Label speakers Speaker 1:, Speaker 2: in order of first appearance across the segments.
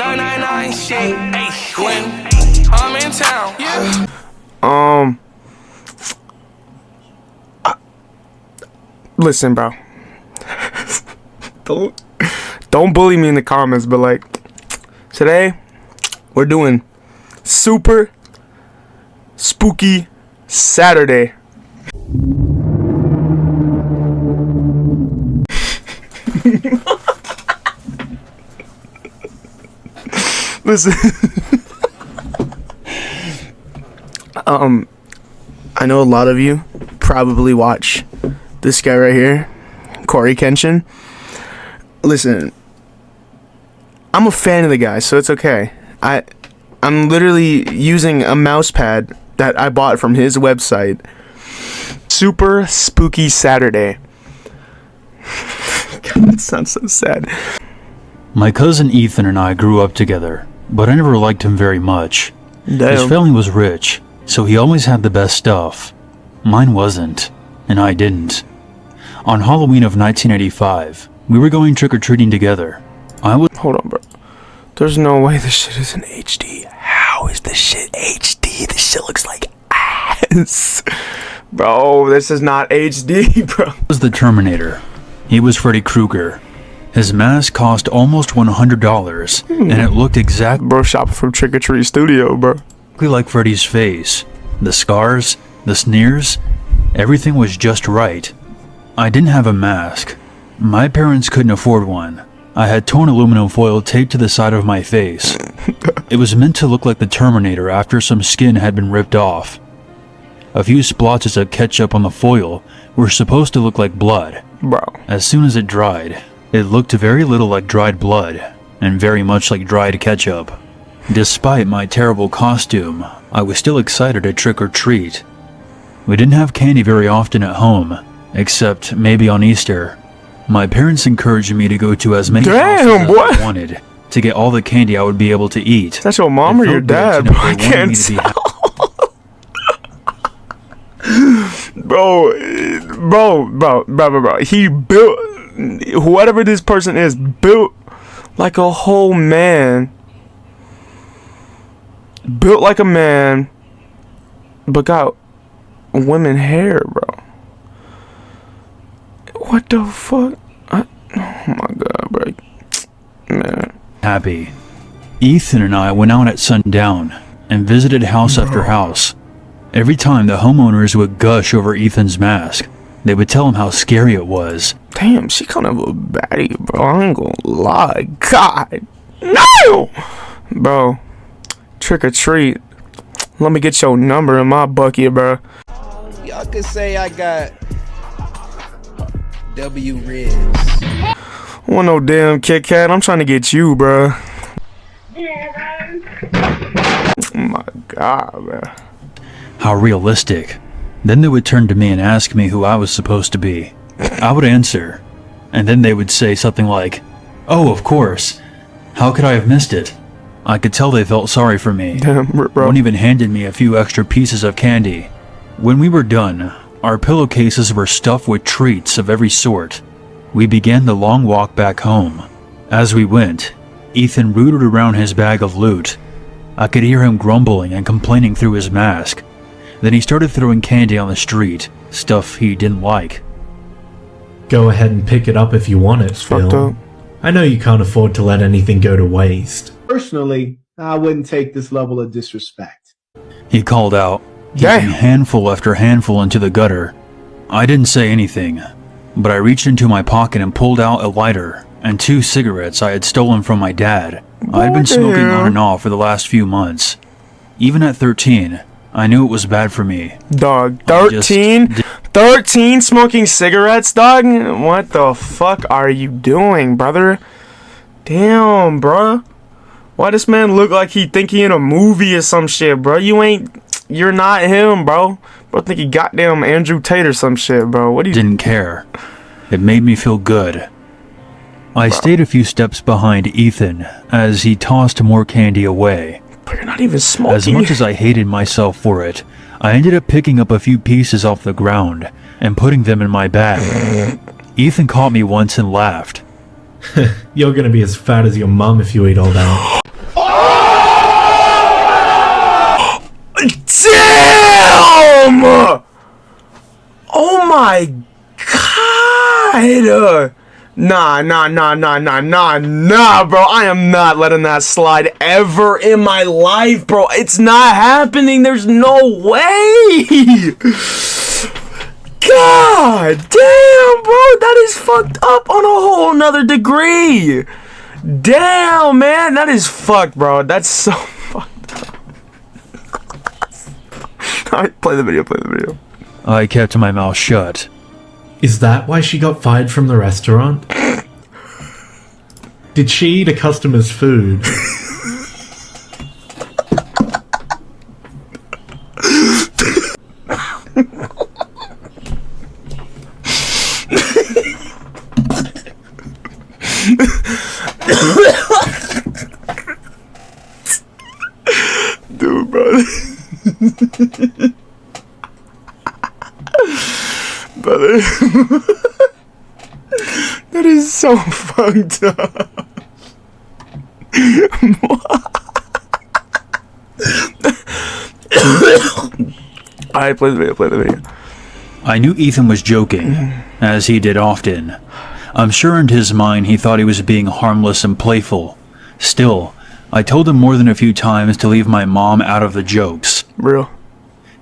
Speaker 1: 999 shit. When I'm in town, yeah.
Speaker 2: Listen, bro. Don't bully me in the comments, but like today we're doing super spooky Saturday. Listen. I know a lot of you probably watch this guy right here, Corey Kenshin. Listen, I'm a fan of the guy, so it's okay. I'm literally using a mouse pad that I bought from his website. Super Spooky Saturday. God, that sounds so sad.
Speaker 3: My cousin Ethan and I grew up together, but I never liked him very much.
Speaker 2: Damn.
Speaker 3: His family was rich, so he always had the best stuff. Mine wasn't, and I didn't. On Halloween of 1985, we were going trick-or-treating together.
Speaker 2: Hold on, bro. There's no way this shit is in HD. How is this shit HD? This shit looks like ass. Bro, this is not HD, bro.
Speaker 3: Was the Terminator. He was Freddy Krueger. His mask cost almost $100, and it looked exactly
Speaker 2: Bro, shopping from Trick or Treat Studio, bro.
Speaker 3: like Freddy's face. The scars, the sneers, everything was just right. I didn't have a mask. My parents couldn't afford one. I had torn aluminum foil taped to the side of my face. It was meant to look like the Terminator after some skin had been ripped off. A few splotches of ketchup on the foil were supposed to look like blood.
Speaker 2: Bro.
Speaker 3: As soon as it dried, it looked very little like dried blood, and very much like dried ketchup. Despite my terrible costume, I was still excited to trick or treat. We didn't have candy very often at home, except maybe on Easter. My parents encouraged me to go to as many houses as I wanted to get all the candy I would be able to eat.
Speaker 2: That's your mom or your dad, bro? I can't tell. Bro. He built, whoever this person is, built like a whole man. Built like a man, but got women hair, bro. What the fuck? Oh my god, bro. Man.
Speaker 3: Happy. Ethan and I went out at sundown and visited house after house. Every time the homeowners would gush over Ethan's mask, they would tell him how scary it was.
Speaker 2: Damn, she kind of a baddie, bro. I ain't gonna lie. God, no! Bro, trick or treat. Let me get your number in my bucket, bro.
Speaker 4: Y'all could say I got W ribs.
Speaker 2: I want no damn Kit Kat. I'm trying to get you, bro. Oh my god, bro.
Speaker 3: How realistic. Then they would turn to me and ask me who I was supposed to be. I would answer, and then they would say something like, "Oh, of course. How could I have missed it?" I could tell they felt sorry for me.
Speaker 2: Damn, bro.
Speaker 3: One even handed me a few extra pieces of candy. When we were done, our pillowcases were stuffed with treats of every sort. We began the long walk back home. As we went, Ethan rooted around his bag of loot. I could hear him grumbling and complaining through his mask. Then he started throwing candy on the street, stuff he didn't like.
Speaker 5: Go ahead and pick it up if you want it, Phil. I know you can't afford to let anything go to waste.
Speaker 6: Personally, I wouldn't take this level of disrespect.
Speaker 3: He called out, heaping handful after handful into the gutter. I didn't say anything, but I reached into my pocket and pulled out a lighter and 2 cigarettes I had stolen from my dad. I had been smoking on and off for the last few months. Even at 13, I knew it was bad for me.
Speaker 2: Dog, 13? 13 smoking cigarettes, dog? What the fuck are you doing, brother? Damn, bruh. Why this man look like he think he in a movie or some shit, bro? You're not him, bro. Bro think he goddamn Andrew Tate or some shit, bro. What do you...
Speaker 3: Didn't care. It made me feel good. I stayed a few steps behind Ethan as he tossed more candy away.
Speaker 2: But you're not even smoking.
Speaker 3: As much as I hated myself for it, I ended up picking up a few pieces off the ground and putting them in my bag. Ethan caught me once and laughed.
Speaker 5: You're gonna be as fat as your mum if you eat all that.
Speaker 2: Damn! Oh my god! Nah, bro. I am not letting that slide ever in my life, bro. It's not happening. There's no way. God damn, bro. That is fucked up on a whole nother degree. Damn, man. That is fucked, bro. That's so fucked up. Alright, play the video.
Speaker 3: I kept my mouth shut.
Speaker 5: Is that why she got fired from the restaurant? Did she eat a customer's food?
Speaker 2: Dude, brother. Brother. That is so fucked up. Alright, play the video.
Speaker 3: I knew Ethan was joking, as he did often. I'm sure in his mind he thought he was being harmless and playful. Still, I told him more than a few times to leave my mom out of the jokes.
Speaker 2: Real.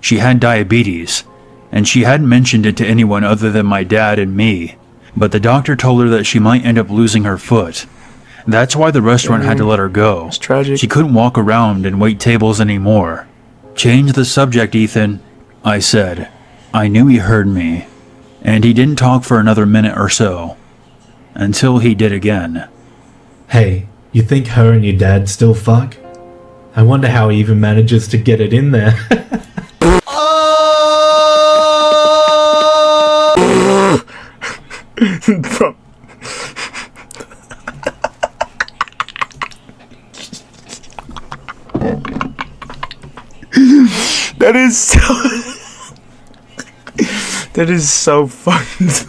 Speaker 3: She had diabetes, and she hadn't mentioned it to anyone other than my dad and me. But the doctor told her that she might end up losing her foot. That's why the restaurant had to let her go.
Speaker 2: It's tragic.
Speaker 3: She couldn't walk around and wait tables anymore. Change the subject, Ethan, I said. I knew he heard me, and he didn't talk for another minute or so. Until he did again.
Speaker 5: Hey, you think her and your dad still fuck? I wonder how he even manages to get it in there.
Speaker 2: Bro. That is so... that is so fucked.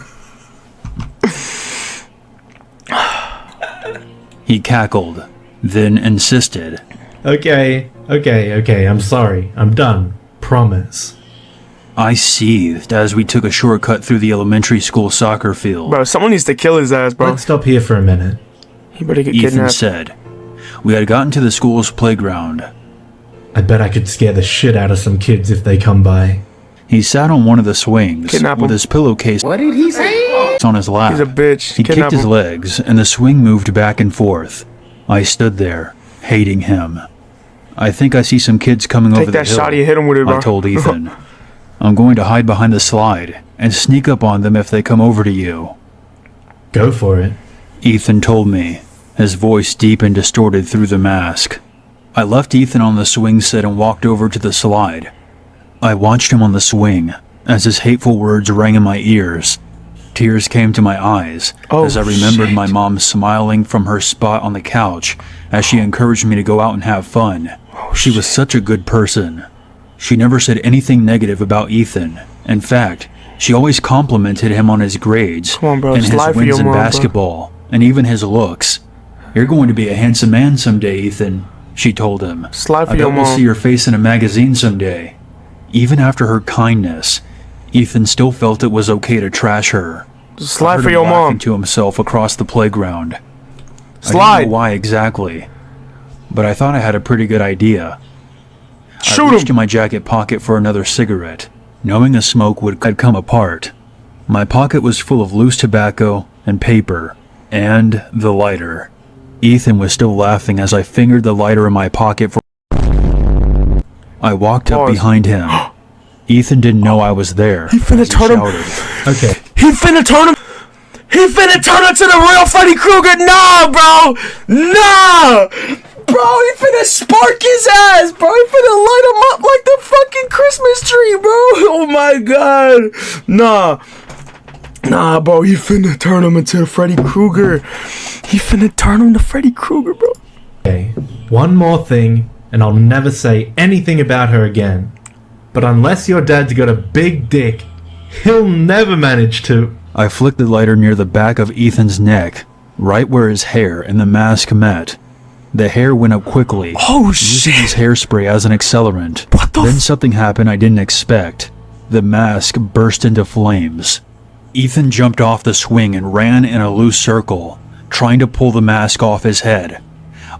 Speaker 3: He cackled, then insisted.
Speaker 5: Okay, I'm sorry. I'm done. Promise.
Speaker 3: I seethed as we took a shortcut through the elementary school soccer field.
Speaker 2: Bro, someone needs to kill his ass, bro.
Speaker 5: Let's stop here for a minute.
Speaker 2: He better get
Speaker 3: Ethan
Speaker 2: kidnapped.
Speaker 3: said. We had gotten to the school's playground.
Speaker 5: I bet I could scare the shit out of some kids if they come by.
Speaker 3: He sat on one of the swings
Speaker 2: Kidnap him.
Speaker 3: with his pillowcase
Speaker 6: What did he say?
Speaker 3: on his lap.
Speaker 2: He's a bitch.
Speaker 3: He
Speaker 2: Kidnap
Speaker 3: kicked his
Speaker 2: him.
Speaker 3: legs, and the swing moved back and forth. I stood there, hating him. I think I see some kids coming
Speaker 2: Take
Speaker 3: over the
Speaker 2: that
Speaker 3: hill,
Speaker 2: shot, you hit him with it, bro.
Speaker 3: I told Ethan. I'm going to hide behind the slide and sneak up on them if they come over to you.
Speaker 5: Go for it.
Speaker 3: Ethan told me, his voice deep and distorted through the mask. I left Ethan on the swing set and walked over to the slide. I watched him on the swing as his hateful words rang in my ears. Tears came to my eyes as I remembered my mom smiling from her spot on the couch as she encouraged me to go out and have fun. She was such a good person. She never said anything negative about Ethan. In fact, she always complimented him on his grades
Speaker 2: Come on, bro.
Speaker 3: and his
Speaker 2: Slide for
Speaker 3: wins
Speaker 2: your
Speaker 3: in
Speaker 2: mom, bro.
Speaker 3: basketball and even his looks. You're going to be a handsome man someday, Ethan, she told him.
Speaker 2: Slide for
Speaker 3: I
Speaker 2: your
Speaker 3: bet we'll
Speaker 2: mom.
Speaker 3: see your face in a magazine someday. Even after her kindness, Ethan still felt it was okay to trash her. I
Speaker 2: Slide
Speaker 3: heard
Speaker 2: for
Speaker 3: him
Speaker 2: your
Speaker 3: laughing
Speaker 2: mom.
Speaker 3: to himself across the playground. I
Speaker 2: Slide.
Speaker 3: didn't know why exactly, but I thought I had a pretty good idea. I
Speaker 2: Shoot
Speaker 3: reached in
Speaker 2: him.
Speaker 3: my jacket pocket for another cigarette, knowing a smoke had come apart. My pocket was full of loose tobacco and paper, and the lighter. Ethan was still laughing as I fingered the lighter in my pocket for... I walked up
Speaker 2: Pause.
Speaker 3: behind him. Ethan didn't know I was there.
Speaker 2: He finna
Speaker 3: as
Speaker 2: turn him.
Speaker 3: shouted.
Speaker 5: Okay.
Speaker 2: He finna turn him. He finna turn him to the real Freddy Krueger. Nah, bro. Nah. Bro, he finna spark his ass, bro. He finna light him up like the fucking Christmas tree, bro. Oh my god. Nah, bro. He finna turn him into Freddy Krueger. He finna turn him to Freddy Krueger, bro.
Speaker 5: Okay. One more thing, and I'll never say anything about her again. But unless your dad's got a big dick, he'll never manage to...
Speaker 3: I flicked the lighter near the back of Ethan's neck, right where his hair and the mask met. The hair went up quickly,
Speaker 2: Oh
Speaker 3: using his
Speaker 2: shit!
Speaker 3: hairspray as an accelerant.
Speaker 2: What the
Speaker 3: Then something happened I didn't expect. The mask burst into flames. Ethan jumped off the swing and ran in a loose circle, trying to pull the mask off his head.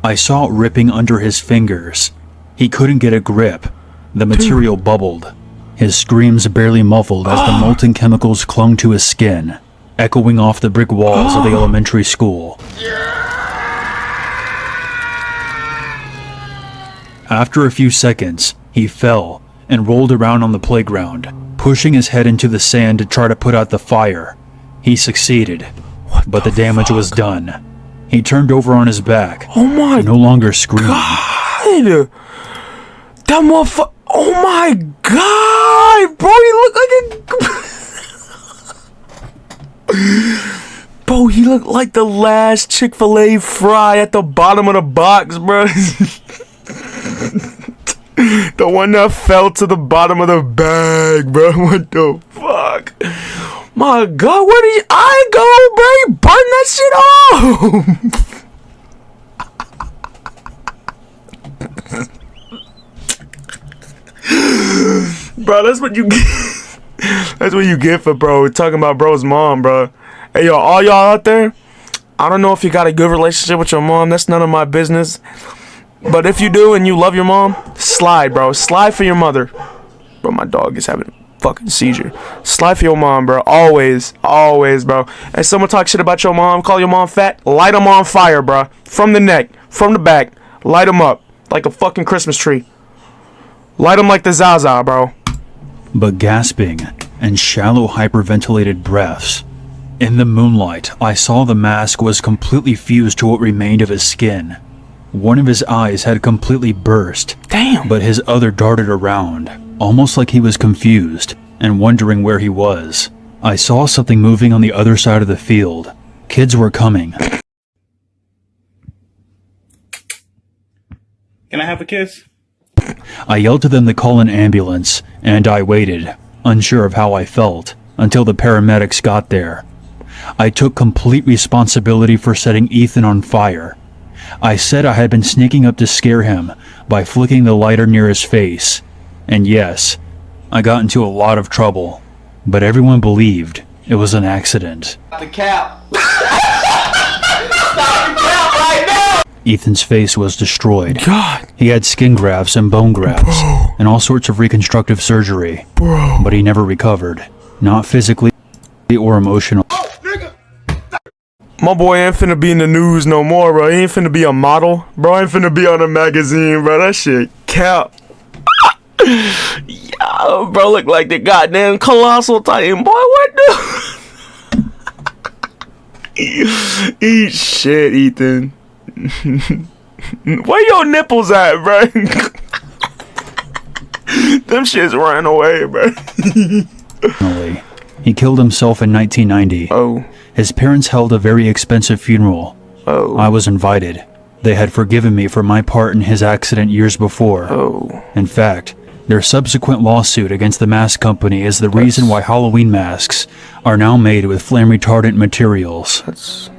Speaker 3: I saw it ripping under his fingers. He couldn't get a grip. The material bubbled. His screams barely muffled as the molten chemicals clung to his skin, echoing off the brick walls of the elementary school. After a few seconds, he fell and rolled around on the playground, pushing his head into the sand to try to put out the fire. He succeeded, but the damage was done. He turned over on his back,
Speaker 2: Oh my
Speaker 3: no longer screaming.
Speaker 2: god! That motherfucker! Oh my god, bro! He looked like a bro. He looked like the last Chick-fil-A fry at the bottom of the box, bro. The one that fell to the bottom of the bag, bro. What the fuck? My god, where did I go, bro? You burn that shit off. Bro, that's what you get. That's what you get for talking about bro's mom, bro. Hey, yo, all y'all out there, I don't know if you got a good relationship with your mom. That's none of my business. But if you do and you love your mom, slide, bro. Slide for your mother. Bro, my dog is having a fucking seizure. Slide for your mom, bro. Always, always, bro. And someone talk shit about your mom, call your mom fat, light them on fire, bro. From the neck, from the back, light them up like a fucking Christmas tree. Light them like the Zaza, bro.
Speaker 3: But gasping and shallow hyperventilated breaths. In the moonlight, I saw the mask was completely fused to what remained of his skin. One of his eyes had completely burst.
Speaker 2: Damn.
Speaker 3: But his other darted around, almost like he was confused and wondering where he was. I saw something moving on the other side of the field. Kids were coming.
Speaker 7: Can I have a kiss?
Speaker 3: I yelled to them to call an ambulance, and I waited, unsure of how I felt, until the paramedics got there. I took complete responsibility for setting Ethan on fire. I said I had been sneaking up to scare him by flicking the lighter near his face. And yes, I got into a lot of trouble, but everyone believed it was an accident.
Speaker 4: The cap.
Speaker 3: Ethan's face was destroyed.
Speaker 2: God.
Speaker 3: He had skin grafts and bone grafts, and all sorts of reconstructive surgery. But he never recovered. Not physically or emotionally.
Speaker 2: My boy ain't finna be in the news no more, bro. He ain't finna be a model. Bro, ain't finna be on a magazine, bro. That shit cap. Yo, bro, look like the goddamn colossal titan, boy. What the? Eat shit, Ethan. Where your nipples at, bro? Them shits ran away, bro.
Speaker 3: He killed himself in 1990.
Speaker 2: Oh.
Speaker 3: His parents held a very expensive funeral.
Speaker 2: Oh.
Speaker 3: I was invited. They had forgiven me for my part in his accident years before.
Speaker 2: Oh.
Speaker 3: In fact, their subsequent lawsuit against the mask company is the reason why Halloween masks are now made with flame retardant materials.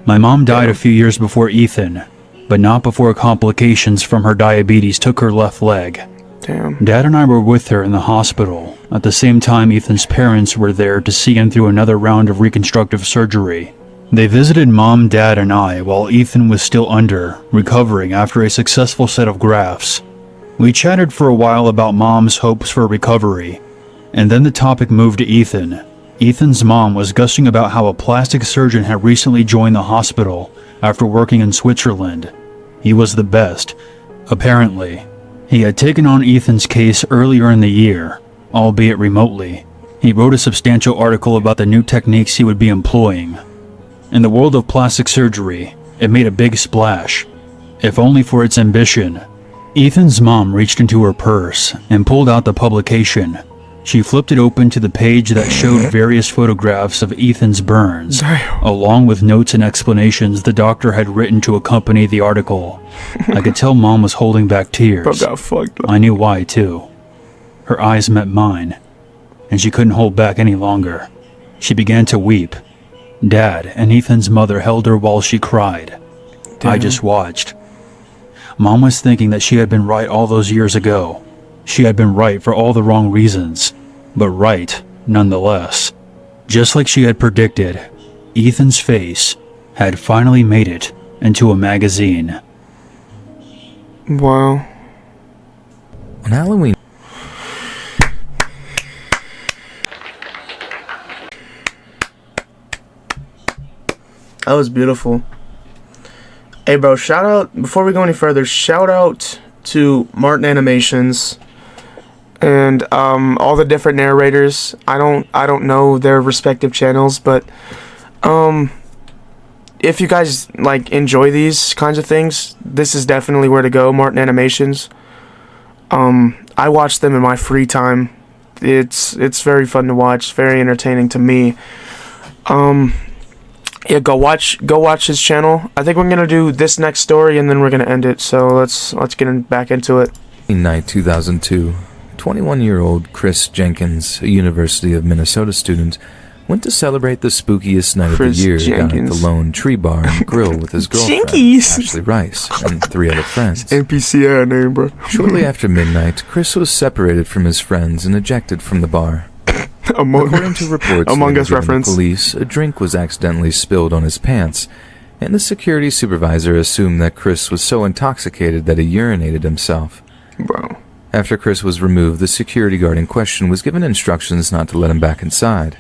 Speaker 3: My mom died a few years before Ethan, but not before complications from her diabetes took her left leg.
Speaker 2: Damn.
Speaker 3: Dad and I were with her in the hospital. At the same time, Ethan's parents were there to see him through another round of reconstructive surgery. They visited Mom, Dad, and I while Ethan was still under, recovering after a successful set of grafts. We chatted for a while about Mom's hopes for recovery, and then the topic moved to Ethan. Ethan's mom was gushing about how a plastic surgeon had recently joined the hospital after working in Switzerland. He was the best, apparently. He had taken on Ethan's case earlier in the year, albeit remotely. He wrote a substantial article about the new techniques he would be employing. In the world of plastic surgery, it made a big splash, if only for its ambition. Ethan's mom reached into her purse and pulled out the publication. She flipped it open to the page that showed various photographs of Ethan's burns, along with notes and explanations the doctor had written to accompany the article. I could tell Mom was holding back tears.
Speaker 2: Bro got fucked up.
Speaker 3: I knew why, too. Her eyes met mine, and she couldn't hold back any longer. She began to weep. Dad and Ethan's mother held her while she cried. I just watched. Mom was thinking that she had been right all those years ago. She had been right for all the wrong reasons, but right nonetheless. Just like she had predicted, Ethan's face had finally made it into a magazine.
Speaker 2: Wow.
Speaker 7: On Halloween,
Speaker 2: That was beautiful. Hey, bro, shout out, before we go any further, shout out to Martin Animations and all the different narrators. I don't know their respective channels, but if you guys like enjoy these kinds of things, this is definitely where to go. Martin Animations. I watch them in my free time. It's very fun to watch, very entertaining to me. Yeah, go watch his channel. I think we're gonna do this next story and then we're gonna end it. So let's get back into it.
Speaker 7: night 2002, 21-year-old Chris Jenkins, a University of Minnesota student, went to celebrate the spookiest night of the year down at the Lone Tree Bar and Grill with his girlfriend, Ashley Rice, and 3 other friends.
Speaker 2: NPC name, bro.
Speaker 7: Shortly after midnight, Chris was separated from his friends and ejected from the bar. According to reports
Speaker 2: Among Us
Speaker 7: given to
Speaker 2: reference.
Speaker 7: police, a drink was accidentally spilled on his pants, and the security supervisor assumed that Chris was so intoxicated that he urinated himself.
Speaker 2: Bro.
Speaker 7: After Chris was removed, the security guard in question was given instructions not to let him back inside.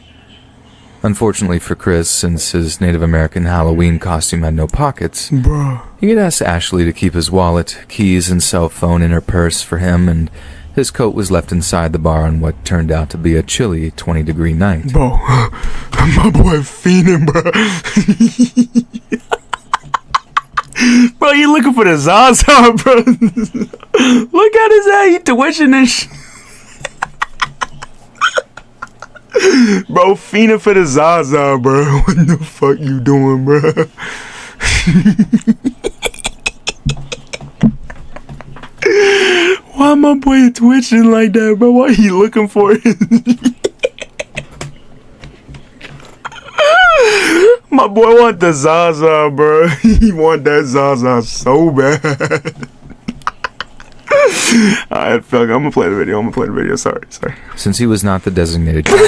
Speaker 7: Unfortunately for Chris, since his Native American Halloween costume had no pockets, he had asked Ashley to keep his wallet, keys, and cell phone in her purse for him, and his coat was left inside the bar on what turned out to be a chilly 20-degree night.
Speaker 2: Bro, my boy fiending, bro. Bro, you looking for the Zaza, bro. Look at his eye, he twitching and shit. Bro, fiending for the Zaza, bro. What the fuck you doing, bro? Why my boy twitching like that, bro? Why he looking for it? My boy want the Zaza, bro. He want that Zaza so bad. Alright, fuck, I'm gonna play the video. Sorry.
Speaker 7: Since he was not the designated driver,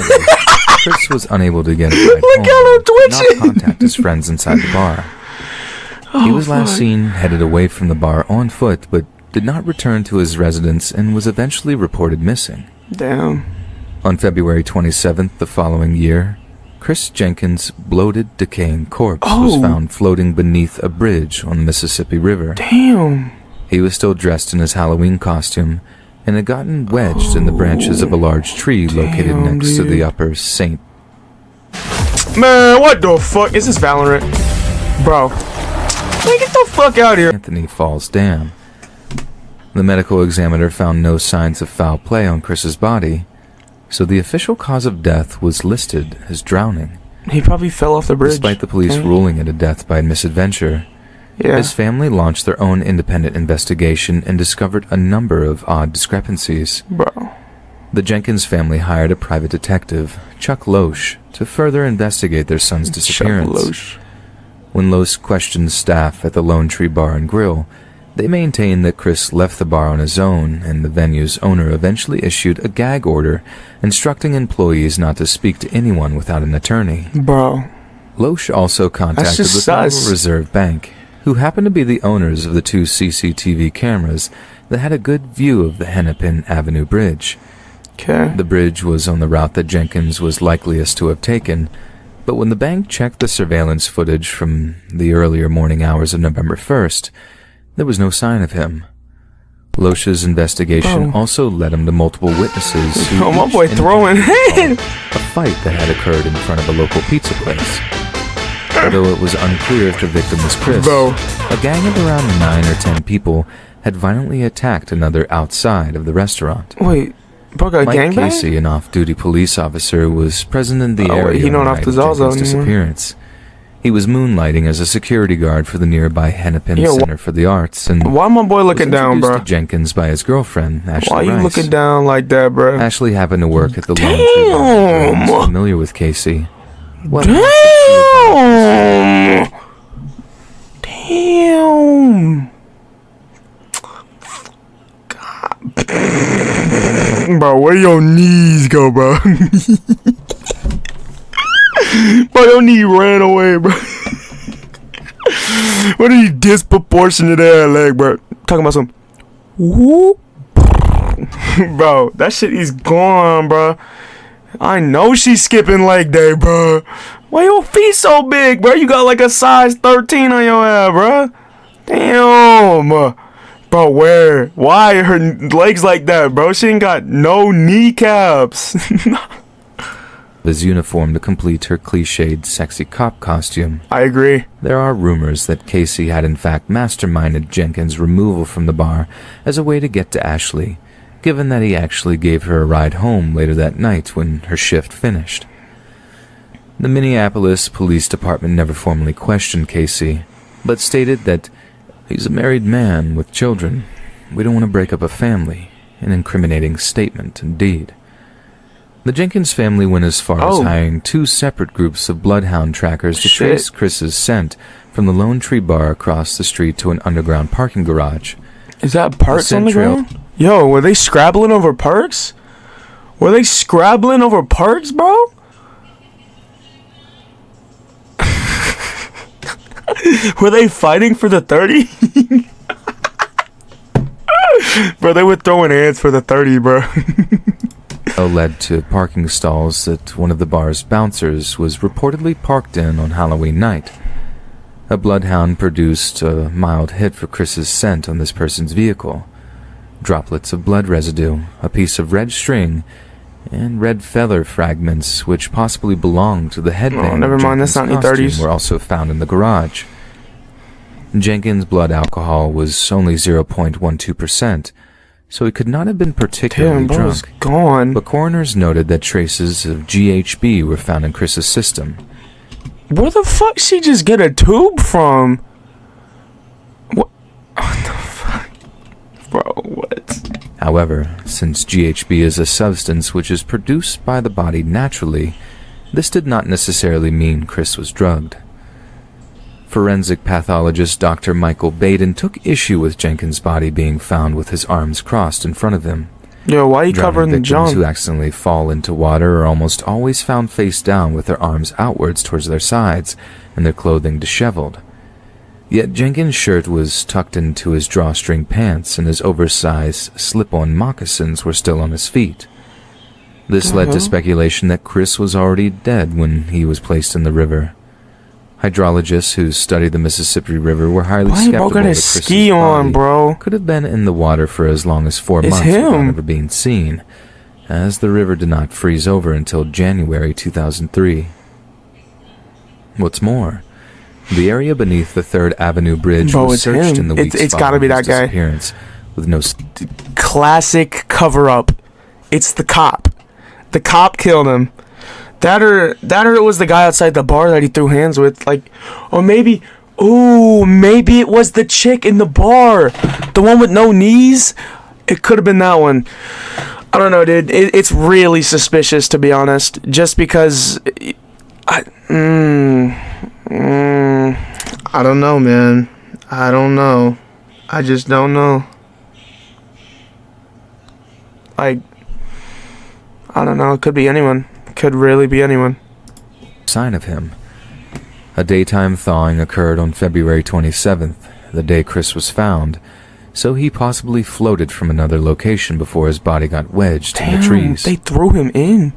Speaker 7: Chris was unable to get a ride
Speaker 2: Look at him
Speaker 7: home and
Speaker 2: twitching.
Speaker 7: not contact his friends inside the bar. He was last seen headed away from the bar on foot, but did not return to his residence and was eventually reported missing.
Speaker 2: Damn.
Speaker 7: On February 27th the following year, Chris Jenkins' bloated, decaying corpse was found floating beneath a bridge on the Mississippi River.
Speaker 2: Damn.
Speaker 7: He was still dressed in his Halloween costume and had gotten wedged in the branches of a large tree located next to the upper St.
Speaker 2: Man, what the fuck? Is this Valorant? Bro. Man, get the fuck out of here.
Speaker 7: Anthony Falls Dam. The medical examiner found no signs of foul play on Chris's body, so the official cause of death was listed as drowning.
Speaker 2: He probably fell off the bridge.
Speaker 7: Despite the police ruling it a death by misadventure,
Speaker 2: Yeah.
Speaker 7: his family launched their own independent investigation and discovered a number of odd discrepancies.
Speaker 2: Bro.
Speaker 7: The Jenkins family hired a private detective, Chuck Loesch, to further investigate their son's disappearance. When Loesch questioned staff at the Lone Tree Bar and Grill, they maintained that Chris left the bar on his own, and the venue's owner eventually issued a gag order instructing employees not to speak to anyone without an attorney.
Speaker 2: Bro.
Speaker 7: Loesch also contacted the Federal
Speaker 2: sus.
Speaker 7: Reserve Bank, who happened to be the owners of the 2 CCTV cameras that had a good view of the Hennepin Avenue Bridge.
Speaker 2: Okay.
Speaker 7: The bridge was on the route that Jenkins was likeliest to have taken, but when the bank checked the surveillance footage from the earlier morning hours of November 1st, there was no sign of him. Loesch's investigation also led him to multiple witnesses who
Speaker 2: My
Speaker 7: each
Speaker 2: boy throwing
Speaker 7: indicated a fight that had occurred in front of a local pizza place. Although it was unclear if the victim was Chris, a gang of around 9 or 10 people had violently attacked another outside of the restaurant.
Speaker 2: Wait, bro got
Speaker 7: Mike
Speaker 2: gangbang?
Speaker 7: Casey, an off-duty police officer, was present in the
Speaker 2: Oh, wait,
Speaker 7: area
Speaker 2: he
Speaker 7: on
Speaker 2: don't
Speaker 7: the
Speaker 2: have
Speaker 7: night
Speaker 2: to
Speaker 7: of
Speaker 2: Zaza
Speaker 7: Jenkins'
Speaker 2: anymore.
Speaker 7: disappearance. He was moonlighting as a security guard for the nearby Hennepin
Speaker 2: Yeah,
Speaker 7: Center for the Arts, and
Speaker 2: Why my boy looking
Speaker 7: was
Speaker 2: down,
Speaker 7: introduced
Speaker 2: bro?
Speaker 7: to Jenkins by his girlfriend, Ashley
Speaker 2: Why you
Speaker 7: Rice.
Speaker 2: looking down like that, bro?
Speaker 7: Ashley happened to work at the Lone Tree Bar and was familiar with Casey. Well,
Speaker 2: Damn. Bro, where your knees go, bro? Bro, your knee ran away, bro. What are you disproportionate ass leg, bro? Talking about some whoop. Bro, that shit is gone, bro. I know she's skipping leg day, bro. Why your feet so big, bro? You got like a size 13 on your ass, bro. Damn. Bro, where? Why are her legs like that, bro? She ain't got no kneecaps.
Speaker 7: His uniform to complete her cliched sexy cop costume.
Speaker 2: I agree.
Speaker 7: There are rumors that Casey had in fact masterminded Jenkins' removal from the bar as a way to get to Ashley, given that he actually gave her a ride home later that night when her shift finished. The Minneapolis Police Department never formally questioned Casey, but stated that he's a married man with children. We don't want to break up a family. An incriminating statement, indeed. The Jenkins family went as far as hiring 2 separate groups of bloodhound trackers to trace Chris's scent from the Lone Tree Bar across the street to an underground parking garage.
Speaker 2: Is that parks on the ground? Yo, were they scrabbling over parks? Were they scrabbling over parks, bro? Were they fighting for the 30? Bro, they were throwing hands for the 30, bro.
Speaker 7: Led to parking stalls that one of the bar's bouncers was reportedly parked in on Halloween night. A bloodhound produced a mild hit for Chris's scent on this person's vehicle. Droplets of blood residue, a piece of red string, and red feather fragments which possibly belonged to the headband
Speaker 2: never mind, that's not in the 30s.
Speaker 7: were also found in the garage. Jenkins' blood alcohol was only 0.12%, so he could not have been particularly
Speaker 2: Damn, bro, it's
Speaker 7: drunk.
Speaker 2: gone.
Speaker 7: But coroners noted that traces of GHB were found in Chris's system.
Speaker 2: Where the fuck she just get a tube from? What the fuck? Bro, what?
Speaker 7: However, since GHB is a substance which is produced by the body naturally, this did not necessarily mean Chris was drugged. Forensic pathologist Dr. Michael Baden took issue with Jenkins' body being found with his arms crossed in front of him.
Speaker 2: Yo, why are you covering the
Speaker 7: victims
Speaker 2: jump?
Speaker 7: who accidentally fall into water are almost always found face down with their arms outwards towards their sides and their clothing disheveled. Yet Jenkins' shirt was tucked into his drawstring pants and his oversized slip-on moccasins were still on his feet. This led to speculation that Chris was already dead when he was placed in the river. Hydrologists who studied the Mississippi River were highly skeptical that Chris's
Speaker 2: ski on,
Speaker 7: body
Speaker 2: bro?
Speaker 7: could have been in the water for as long as 4 months without ever being seen, as the river did not freeze over until January 2003. What's more, the area beneath the 3rd Avenue Bridge was searched in the weeks
Speaker 2: it's gotta be
Speaker 7: following
Speaker 2: that
Speaker 7: his
Speaker 2: guy.
Speaker 7: disappearance, with no
Speaker 2: Classic cover-up. It's the cop. The cop killed him. That or it was the guy outside the bar that he threw hands with. Like, or maybe it was the chick in the bar. The one with no knees. It could have been that one. I don't know, dude. It's really suspicious, to be honest. Just because... I don't know, man. I don't know. I just don't know. Like, I don't know. It could be anyone. Could really be anyone.
Speaker 7: sign of him. A daytime thawing occurred on February 27th, the day Chris was found, so he possibly floated from another location before his body got wedged in the trees.
Speaker 2: They threw him in.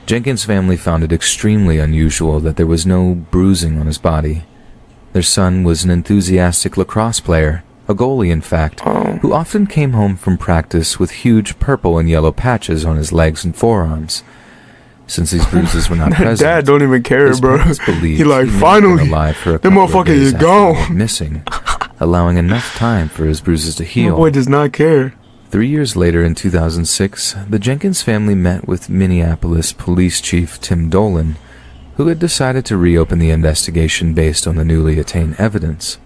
Speaker 7: Jenkins' family found it extremely unusual that there was no bruising on his body. Their son was an enthusiastic lacrosse player, a goalie in fact, who often came home from practice with huge purple and yellow patches on his legs and forearms. Since these bruises were not present,
Speaker 2: Dad don't even care,
Speaker 7: his
Speaker 2: bro.
Speaker 7: parents believed
Speaker 2: He like,
Speaker 7: may have
Speaker 2: finally,
Speaker 7: been alive for a
Speaker 2: that
Speaker 7: couple of
Speaker 2: motherfucker
Speaker 7: days
Speaker 2: is
Speaker 7: after he
Speaker 2: gone.
Speaker 7: went missing, allowing enough time for his bruises to
Speaker 2: My
Speaker 7: heal.
Speaker 2: boy does not care.
Speaker 7: 3 years later, in 2006, the Jenkins family met with Minneapolis Police Chief Tim Dolan, who had decided to reopen the investigation based on the newly attained evidence.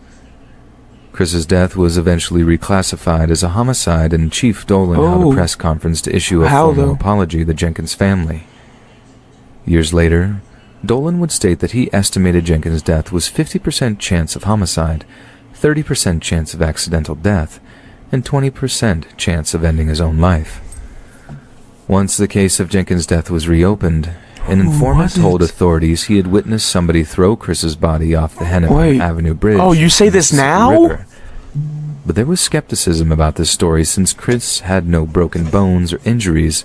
Speaker 7: Chris's death was eventually reclassified as a homicide, and Chief Dolan held a press conference to issue a formal apology to the Jenkins family. Years later, Dolan would state that he estimated Jenkins' death was 50% chance of homicide, 30% chance of accidental death, and 20% chance of ending his own life. Once the case of Jenkins' death was reopened, an informant told authorities he had witnessed somebody throw Chris's body off the Hennepin Avenue Bridge.
Speaker 2: Oh, you say this now?
Speaker 7: River. But there was skepticism about this story since Chris had no broken bones or injuries,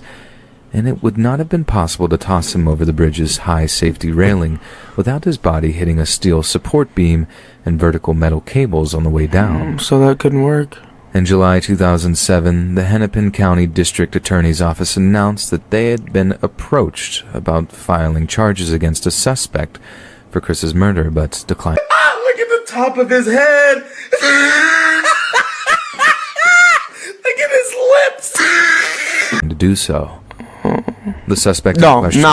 Speaker 7: and it would not have been possible to toss him over the bridge's high safety railing without his body hitting a steel support beam and vertical metal cables on the way down.
Speaker 2: So that couldn't work.
Speaker 7: In July 2007, the Hennepin County District Attorney's Office announced that they had been approached about filing charges against a suspect for Chris's murder, but declined.
Speaker 2: Look at the top of his head! Look at his lips!
Speaker 7: To do so. The suspect
Speaker 2: No,
Speaker 7: in question
Speaker 2: no.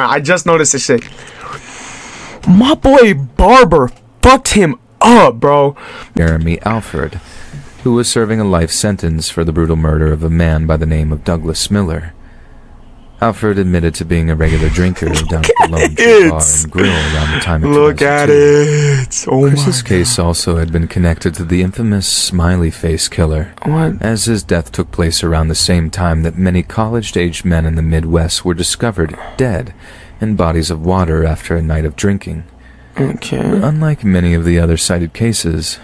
Speaker 2: I just noticed this shit. My boy Barber fucked him up, bro.
Speaker 7: Jeremy Alford, who was serving a life sentence for the brutal murder of a man by the name of Douglas Miller. Alford admitted to being a regular drinker down at the Lone Tree Bar and Grill around the time of
Speaker 2: Look at it. Oh
Speaker 7: Chris's case also had been connected to the infamous Smiley Face Killer, as his death took place around the same time that many college-aged men in the Midwest were discovered dead in bodies of water after a night of drinking.
Speaker 2: Okay.
Speaker 7: Unlike many of the other cited cases,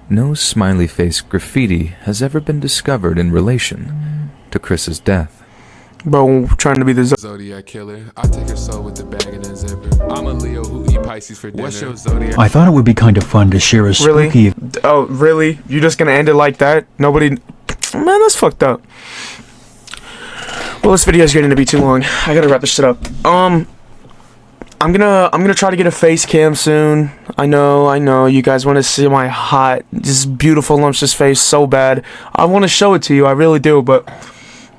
Speaker 7: no smiley face graffiti has ever been discovered in relation to Chris's death.
Speaker 2: Bro, trying to be the
Speaker 1: Zodiac killer. I take her soul with the bag and a zipper. I'm a Leo who eat Pisces for dinner. What's your zodiac?
Speaker 3: I thought it would be kind of fun to share a spooky...
Speaker 2: Oh, really? You just gonna end it like that? Nobody... Man, that's fucked up. Well, this video is getting to be too long. I gotta wrap this shit up. I'm gonna try to get a face cam soon. I know. You guys want to see my hot, just beautiful, lumptious face so bad. I want to show it to you. I really do, but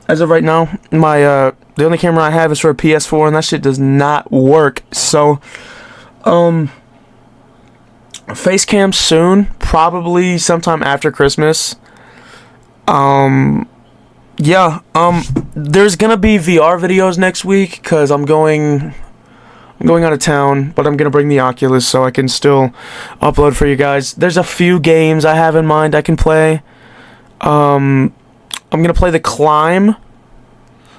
Speaker 2: as of right now, the only camera I have is for a PS4, and that shit does not work. So, face cam soon, probably sometime after Christmas. Yeah. There's gonna be VR videos next week because I'm going out of town, but I'm gonna bring the Oculus so I can still upload for you guys. There's a few games I have in mind I can play. I'm gonna play The Climb,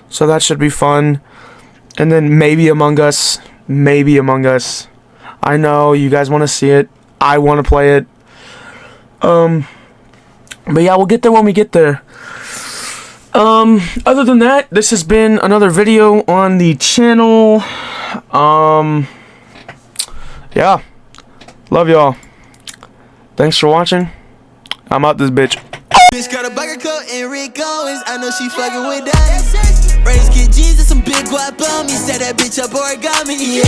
Speaker 2: so that should be fun. And then maybe Among Us. I know you guys want to see it. I want to play it. But yeah, we'll get there when we get there. Other than that, this has been another video on the channel. Yeah. Love y'all. Thanks for watching. I'm out this bitch.
Speaker 8: Bitch got a biker coat and Rick Owens. I know she fucking with that. Brains get Jesus, some big guap on me. Set that bitch up origami, yeah.